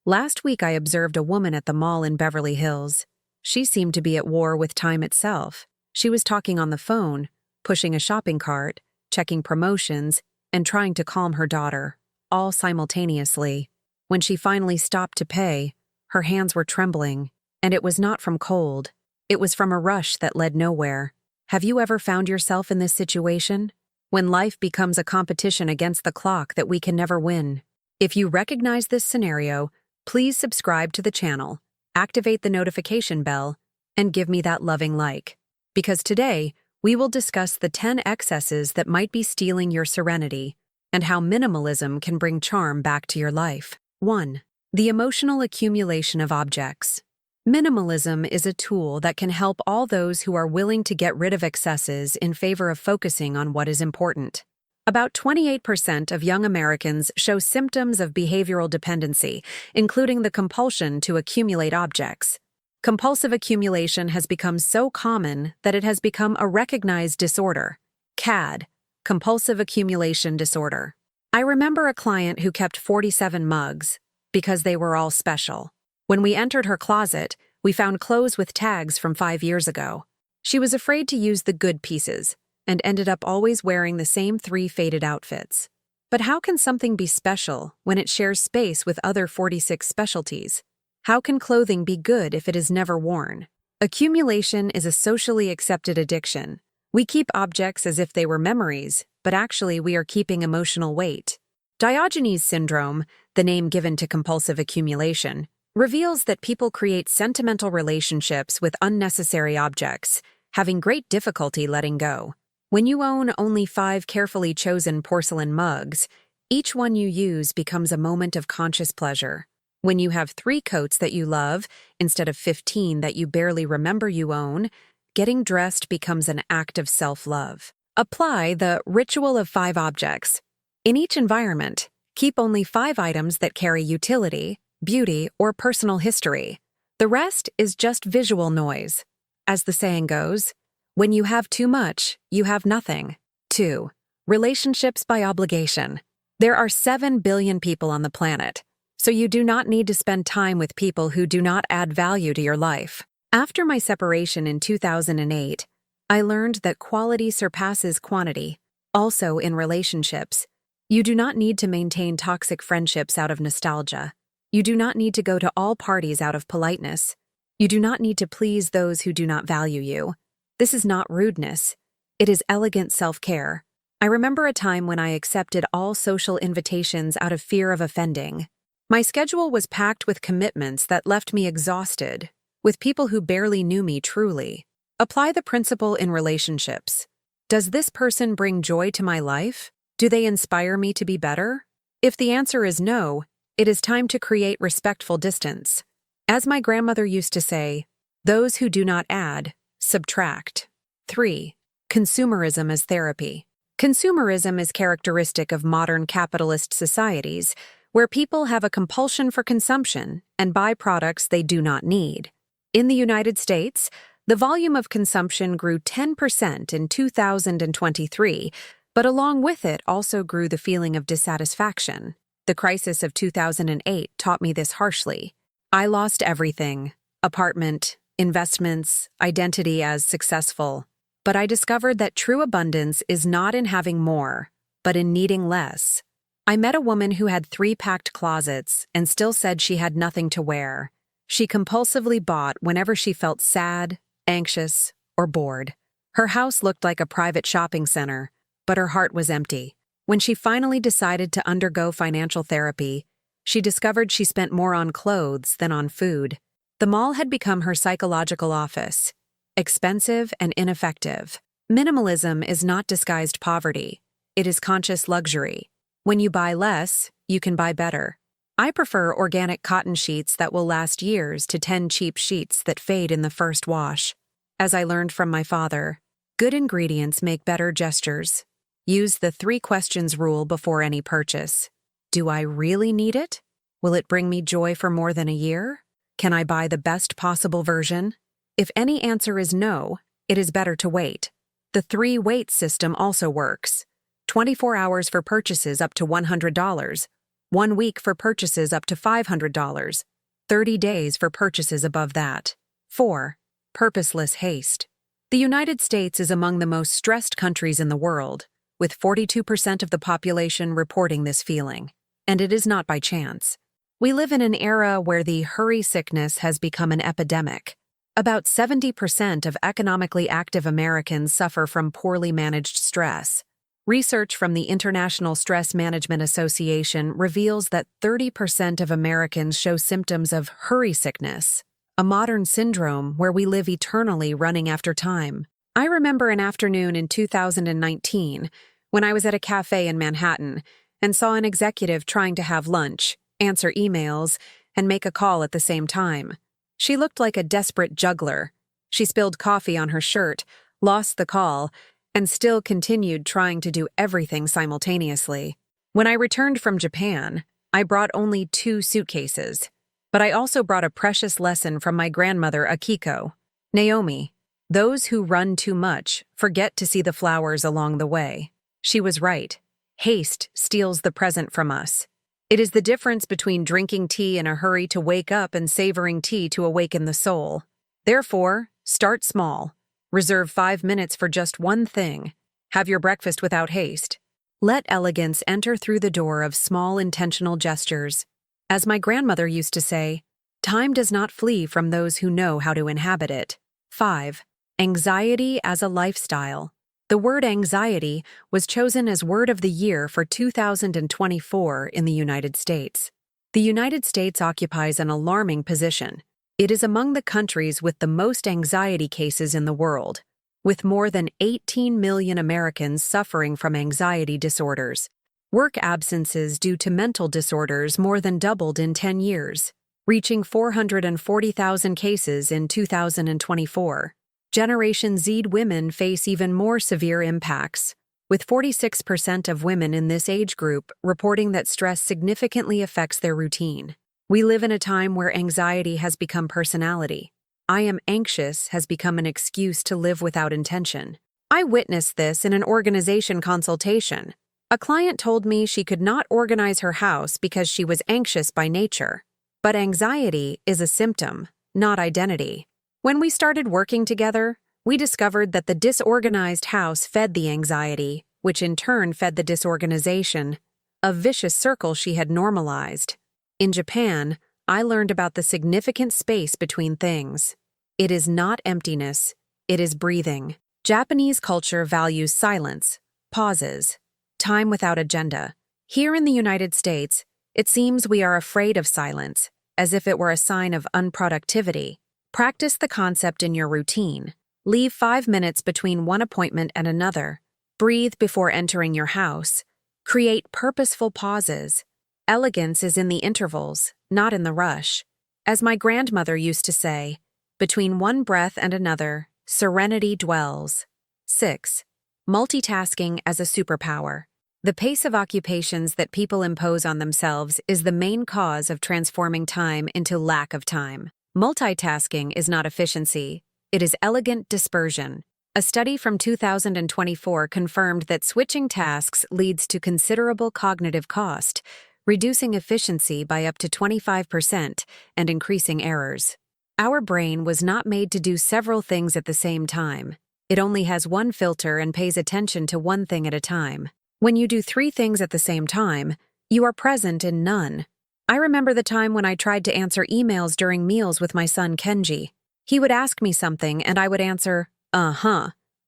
Last week I observed a woman at the mall in Beverly Hills. She seemed to be at war with time itself. She was talking on the phone, pushing a shopping cart, checking promotions, and trying to calm her daughter, all simultaneously. When she finally stopped to pay, her hands were trembling, and it was not from cold. It was from a rush that led nowhere. Have you ever found yourself in this situation? When life becomes a competition against the clock that we can never win. If you recognize this scenario, please subscribe to the channel, activate the notification bell, and give me that loving like. Because today, we will discuss the 10 excesses that might be stealing your serenity and how minimalism can bring charm back to your life. 1. The emotional accumulation of objects. Minimalism is a tool that can help all those who are willing to get rid of excesses in favor of focusing on what is important. About 28% of young Americans show symptoms of behavioral dependency, including the compulsion to accumulate objects. Compulsive accumulation has become so common that it has become a recognized disorder. CAD, compulsive accumulation disorder. I remember a client who kept 47 mugs because they were all special. When we entered her closet, we found clothes with tags from 5 years ago. She was afraid to use the good pieces and ended up always wearing the same 3 faded outfits. But how can something be special when it shares space with other 46 specialties? How can clothing be good if it is never worn? Accumulation is a socially accepted addiction. We keep objects as if they were memories, but actually we are keeping emotional weight. Diogenes syndrome, the name given to compulsive accumulation, reveals that people create sentimental relationships with unnecessary objects, having great difficulty letting go. When you own only 5 carefully chosen porcelain mugs, each one you use becomes a moment of conscious pleasure. When you have 3 coats that you love, instead of 15 that you barely remember you own, getting dressed becomes an act of self-love. Apply the ritual of 5 objects. In each environment, keep only 5 items that carry utility, beauty, or personal history. The rest is just visual noise. As the saying goes, when you have too much, you have nothing. 2. Relationships by obligation. There are 7 billion people on the planet, so you do not need to spend time with people who do not add value to your life. After my separation in 2008, I learned that quality surpasses quantity. Also in relationships, you do not need to maintain toxic friendships out of nostalgia. You do not need to go to all parties out of politeness. You do not need to please those who do not value you. This is not rudeness. It is elegant self-care. I remember a time when I accepted all social invitations out of fear of offending. My schedule was packed with commitments that left me exhausted, with people who barely knew me truly. Apply the principle in relationships. Does this person bring joy to my life? Do they inspire me to be better? If the answer is no, it is time to create respectful distance. As my grandmother used to say, those who do not add, subtract. 3. Consumerism as therapy. Consumerism is characteristic of modern capitalist societies, where people have a compulsion for consumption and buy products they do not need. In the United States, the volume of consumption grew 10% in 2023, but along with it also grew the feeling of dissatisfaction. The crisis of 2008 taught me this harshly. I lost everything: apartment, investments, identity as successful. But I discovered that true abundance is not in having more, but in needing less. I met a woman who had 3 packed closets and still said she had nothing to wear. She compulsively bought whenever she felt sad, anxious, or bored. Her house looked like a private shopping center, but her heart was empty. When she finally decided to undergo financial therapy, she discovered she spent more on clothes than on food. The mall had become her psychological office, expensive and ineffective. Minimalism is not disguised poverty. It is conscious luxury. When you buy less, you can buy better. I prefer organic cotton sheets that will last years to 10 cheap sheets that fade in the first wash. As I learned from my father, good ingredients make better gestures. Use the 3 questions rule before any purchase. Do I really need it? Will it bring me joy for more than a year? Can I buy the best possible version? If any answer is no, it is better to wait. The 3-wait system also works. 24 hours for purchases up to $100, 1 week for purchases up to $500, 30 days for purchases above that. 4. Purposeless haste. The United States is among the most stressed countries in the world, with 42% of the population reporting this feeling. And it is not by chance. We live in an era where the hurry sickness has become an epidemic. About 70% of economically active Americans suffer from poorly managed stress. Research from the International Stress Management Association reveals that 30% of Americans show symptoms of hurry sickness, a modern syndrome where we live eternally running after time. I remember an afternoon in 2019 when I was at a cafe in Manhattan and saw an executive trying to have lunch, answer emails, and make a call at the same time. She looked like a desperate juggler. She spilled coffee on her shirt, lost the call, and still continued trying to do everything simultaneously. When I returned from Japan, I brought only 2 suitcases. But I also brought a precious lesson from my grandmother Akiko. Naomi, those who run too much forget to see the flowers along the way. She was right. Haste steals the present from us. It is the difference between drinking tea in a hurry to wake up and savoring tea to awaken the soul. Therefore, start small. Reserve 5 minutes for just one thing. Have your breakfast without haste. Let elegance enter through the door of small intentional gestures. As my grandmother used to say, time does not flee from those who know how to inhabit it. 5. Anxiety as a lifestyle. The word anxiety was chosen as Word of the Year for 2024 in the United States. The United States occupies an alarming position. It is among the countries with the most anxiety cases in the world, with more than 18 million Americans suffering from anxiety disorders. Work absences due to mental disorders more than doubled in 10 years, reaching 440,000 cases in 2024. Generation Z women face even more severe impacts, with 46% of women in this age group reporting that stress significantly affects their routine. We live in a time where anxiety has become personality. I am anxious has become an excuse to live without intention. I witnessed this in an organization consultation. A client told me she could not organize her house because she was anxious by nature. But anxiety is a symptom, not identity. When we started working together, we discovered that the disorganized house fed the anxiety, which in turn fed the disorganization, a vicious circle she had normalized. In Japan, I learned about the significant space between things. It is not emptiness, it is breathing. Japanese culture values silence, pauses, time without agenda. Here in the United States, it seems we are afraid of silence, as if it were a sign of unproductivity. Practice the concept in your routine. Leave 5 minutes between one appointment and another. Breathe before entering your house. Create purposeful pauses. Elegance is in the intervals, not in the rush. As my grandmother used to say, between one breath and another, serenity dwells. 6. Multitasking as a superpower. The pace of occupations that people impose on themselves is the main cause of transforming time into lack of time. Multitasking is not efficiency, it is elegant dispersion. A study from 2024 confirmed that switching tasks leads to considerable cognitive cost, reducing efficiency by up to 25% and increasing errors. Our brain was not made to do several things at the same time. It only has one filter and pays attention to one thing at a time. When you do 3 things at the same time, you are present in none. I remember the time when I tried to answer emails during meals with my son Kenji. He would ask me something and I would answer,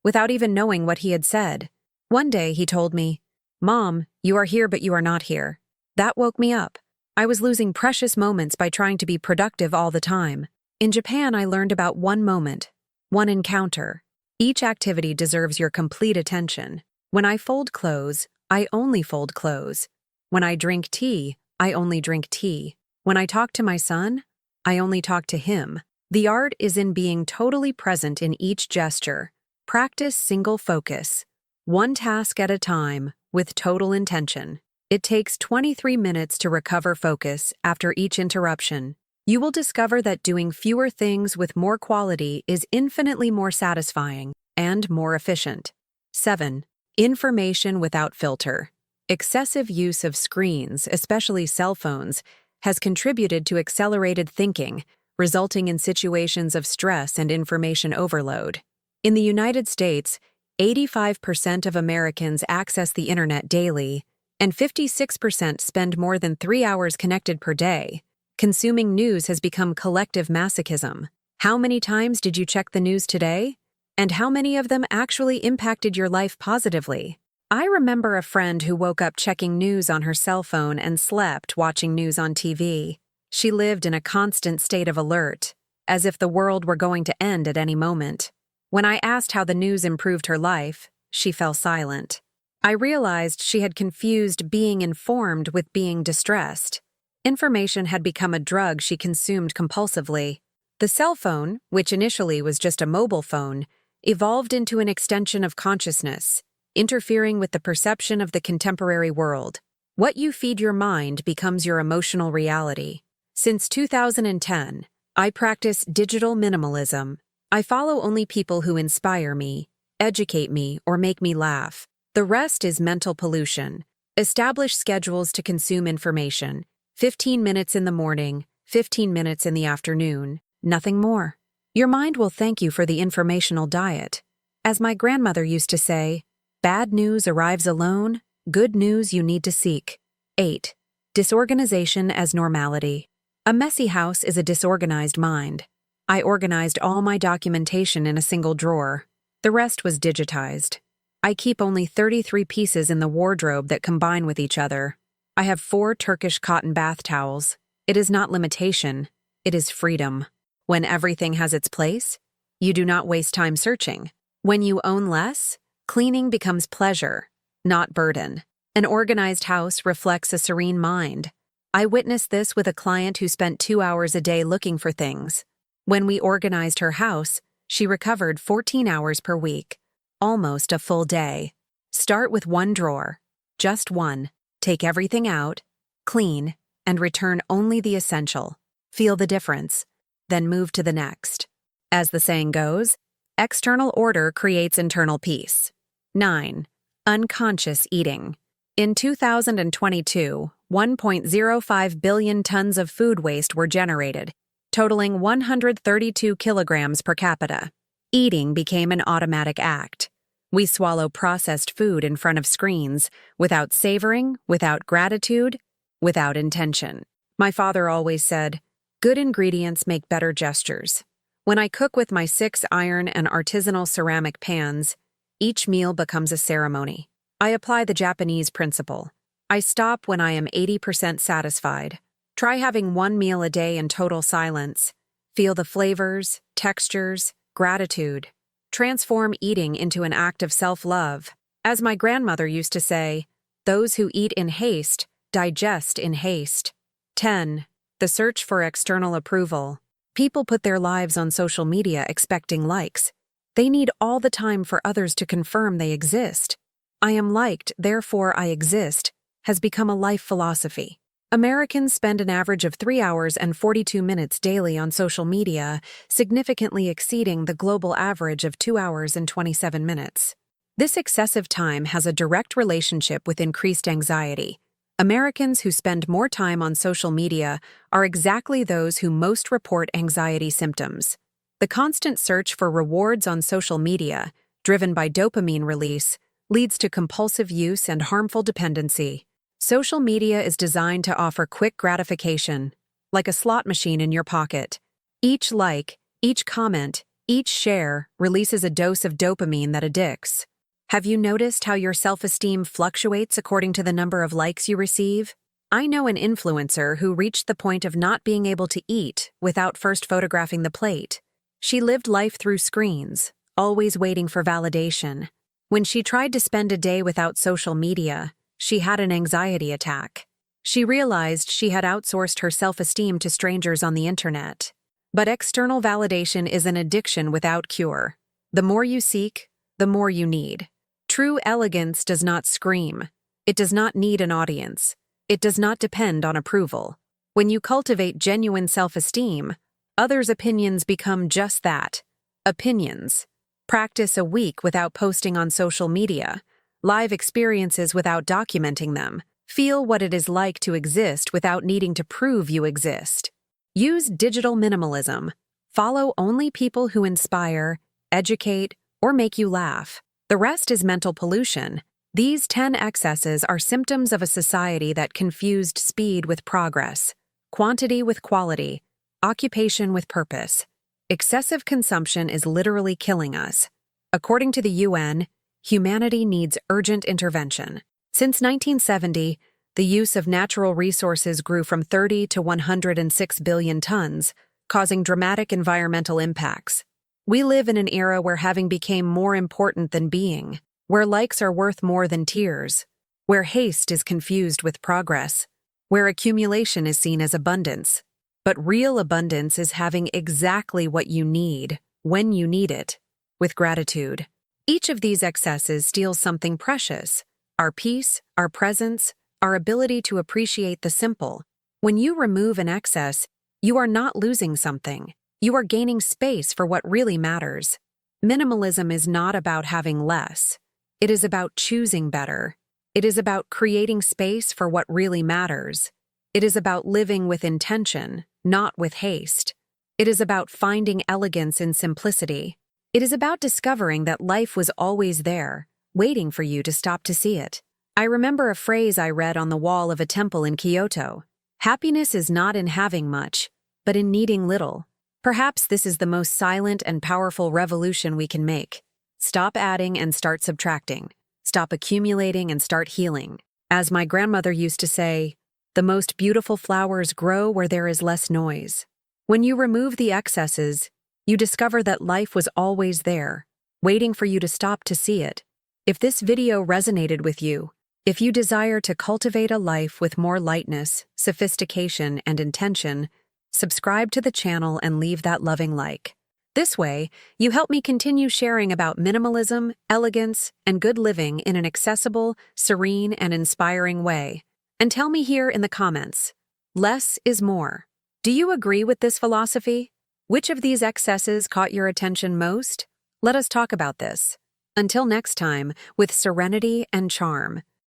without even knowing what he had said. One day he told me, "Mom, you are here but you are not here." That woke me up. I was losing precious moments by trying to be productive all the time. In Japan, I learned about one moment, one encounter. Each activity deserves your complete attention. When I fold clothes, I only fold clothes. When I drink tea, I only drink tea. When I talk to my son, I only talk to him. The art is in being totally present in each gesture. Practice single focus, one task at a time, with total intention. It takes 23 minutes to recover focus after each interruption. You will discover that doing fewer things with more quality is infinitely more satisfying and more efficient. 7. Information without filter. Excessive use of screens, especially cell phones, has contributed to accelerated thinking, resulting in situations of stress and information overload. In the United States, 85% of Americans access the internet daily, and 56% spend more than 3 hours connected per day. Consuming news has become collective masochism. How many times did you check the news today? And how many of them actually impacted your life positively? I remember a friend who woke up checking news on her cell phone and slept watching news on TV. She lived in a constant state of alert, as if the world were going to end at any moment. When I asked how the news improved her life, she fell silent. I realized she had confused being informed with being distressed. Information had become a drug she consumed compulsively. The cell phone, which initially was just a mobile phone, evolved into an extension of consciousness, interfering with the perception of the contemporary world. What you feed your mind becomes your emotional reality. Since 2010, I practice digital minimalism. I follow only people who inspire me, educate me, or make me laugh. The rest is mental pollution. Establish schedules to consume information. 15 minutes in the morning, 15 minutes in the afternoon, nothing more. Your mind will thank you for the informational diet. As my grandmother used to say, bad news arrives alone, good news you need to seek. 8. Disorganization as normality. A messy house is a disorganized mind. I organized all my documentation in a single drawer. The rest was digitized. I keep only 33 pieces in the wardrobe that combine with each other. I have 4 Turkish cotton bath towels. It is not limitation, it is freedom. When everything has its place, you do not waste time searching. When you own less, cleaning becomes pleasure, not burden. An organized house reflects a serene mind. I witnessed this with a client who spent 2 hours a day looking for things. When we organized her house, she recovered 14 hours per week, almost a full day. Start with 1 drawer, just one. Take everything out, clean, and return only the essential. Feel the difference, then move to the next. As the saying goes, external order creates internal peace. 9. Unconscious eating. In 2022, 1.05 billion tons of food waste were generated, totaling 132 kilograms per capita. Eating became an automatic act. We swallow processed food in front of screens, without savoring, without gratitude, without intention. My father always said, good ingredients make better gestures. When I cook with my 6 iron and artisanal ceramic pans, each meal becomes a ceremony. I apply the Japanese principle. I stop when I am 80% satisfied. Try having 1 meal a day in total silence. Feel the flavors, textures, gratitude. Transform eating into an act of self-love. As my grandmother used to say, those who eat in haste digest in haste. 10. The search for external approval. People put their lives on social media expecting likes. They need all the time for others to confirm they exist. I am liked, therefore I exist, has become a life philosophy. Americans spend an average of 3 hours and 42 minutes daily on social media, significantly exceeding the global average of 2 hours and 27 minutes. This excessive time has a direct relationship with increased anxiety. Americans who spend more time on social media are exactly those who most report anxiety symptoms. The constant search for rewards on social media, driven by dopamine release, leads to compulsive use and harmful dependency. Social media is designed to offer quick gratification, like a slot machine in your pocket. Each like, each comment, each share releases a dose of dopamine that addicts. Have you noticed how your self-esteem fluctuates according to the number of likes you receive? I know an influencer who reached the point of not being able to eat without first photographing the plate. She lived life through screens, always waiting for validation. When she tried to spend a day without social media, she had an anxiety attack. She realized she had outsourced her self-esteem to strangers on the internet. But external validation is an addiction without cure. The more you seek, the more you need. True elegance does not scream. It does not need an audience. It does not depend on approval. When you cultivate genuine self-esteem, others' opinions become just that, opinions. Practice a week without posting on social media. live experiences without documenting them. Feel what it is like to exist without needing to prove you exist. Use digital minimalism. Follow only people who inspire, educate, or make you laugh. The rest is mental pollution. These 10 excesses are symptoms of a society that confused speed with progress, quantity with quality, occupation with purpose. Excessive consumption is literally killing us. According to the UN, humanity needs urgent intervention. Since 1970, the use of natural resources grew from 30 to 106 billion tons, causing dramatic environmental impacts. We live in an era where having became more important than being, where likes are worth more than tears, where haste is confused with progress, where accumulation is seen as abundance. But real abundance is having exactly what you need, when you need it, with gratitude. Each of these excesses steals something precious: our peace, our presence, our ability to appreciate the simple. When you remove an excess, you are not losing something. You are gaining space for what really matters. Minimalism is not about having less. It is about choosing better. It is about creating space for what really matters. It is about living with intention, not with haste. It is about finding elegance in simplicity. It is about discovering that life was always there, waiting for you to stop to see it. I remember a phrase I read on the wall of a temple in Kyoto. Happiness is not in having much, but in needing little. Perhaps this is the most silent and powerful revolution we can make. Stop adding and start subtracting. Stop accumulating and start healing. As my grandmother used to say, the most beautiful flowers grow where there is less noise. When you remove the excesses, you discover that life was always there, waiting for you to stop to see it. If this video resonated with you, if you desire to cultivate a life with more lightness, sophistication, and intention, subscribe to the channel and leave that loving like. This way, you help me continue sharing about minimalism, elegance, and good living in an accessible, serene, and inspiring way. And tell me here in the comments, less is more. Do you agree with this philosophy? Which of these excesses caught your attention most? Let us talk about this. Until next time, with serenity and charm,